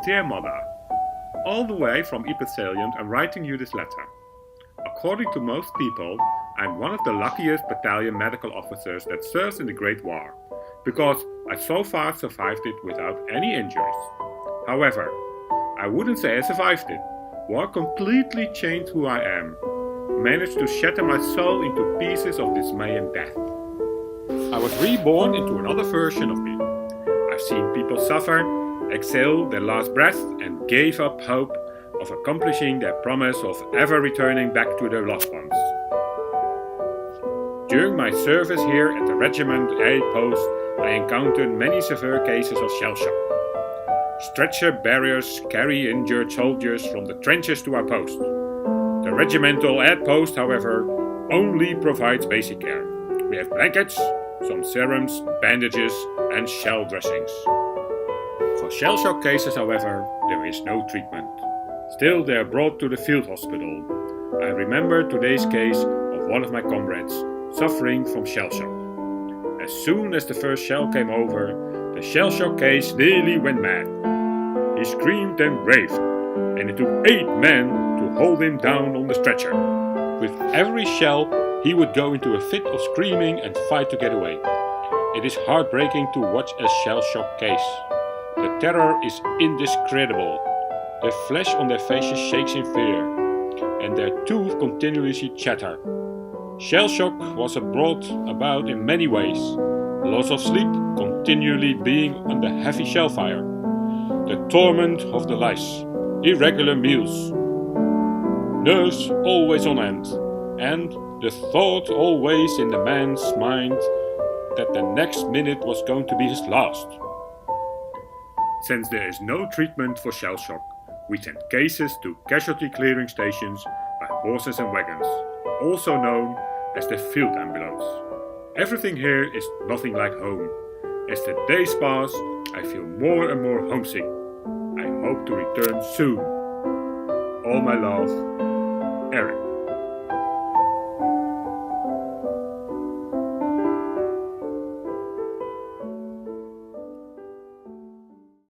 Dear Mother, all the way from Epithelient I'm writing you this letter. According to most people, I'm one of the luckiest battalion medical officers that serves in the Great War, because I so far survived it without any injuries. However, I wouldn't say I survived it. War completely changed who I am, managed to shatter my soul into pieces of dismay and death. I was reborn into another version of me. I've seen people suffer, exhale their last breath and gave up hope of accomplishing their promise of ever returning back to their loved ones. During my service here at the Regiment A post, I encountered many severe cases of shell shock. Stretcher barriers carry injured soldiers from the trenches to our post. The regimental aid post, however, only provides basic care. We have blankets, some serums, bandages and shell dressings. For shell shock cases, however, there is no treatment. Still, they are brought to the field hospital. I remember today's case of one of my comrades suffering from shell shock. As soon as the first shell came over, the shell shock case nearly went mad. He screamed and raved, and it took 8 men to hold him down on the stretcher. With every shell, he would go into a fit of screaming and fight to get away. It is heartbreaking to watch a shell shock case. The terror is indescribable. The flesh on their faces shakes in fear, and their teeth continuously chatter. Shell shock was brought about in many ways. Loss of sleep, continually being under heavy shell fire. The torment of the lice, irregular meals. Nerves always on end, and the thought always in the man's mind that the next minute was going to be his last. Since there is no treatment for shell shock, we send cases to casualty clearing stations by horses and wagons, also known as the field ambulance. Everything here is nothing like home. As the days pass, I feel more and more homesick. I hope to return soon. All my love, Eric.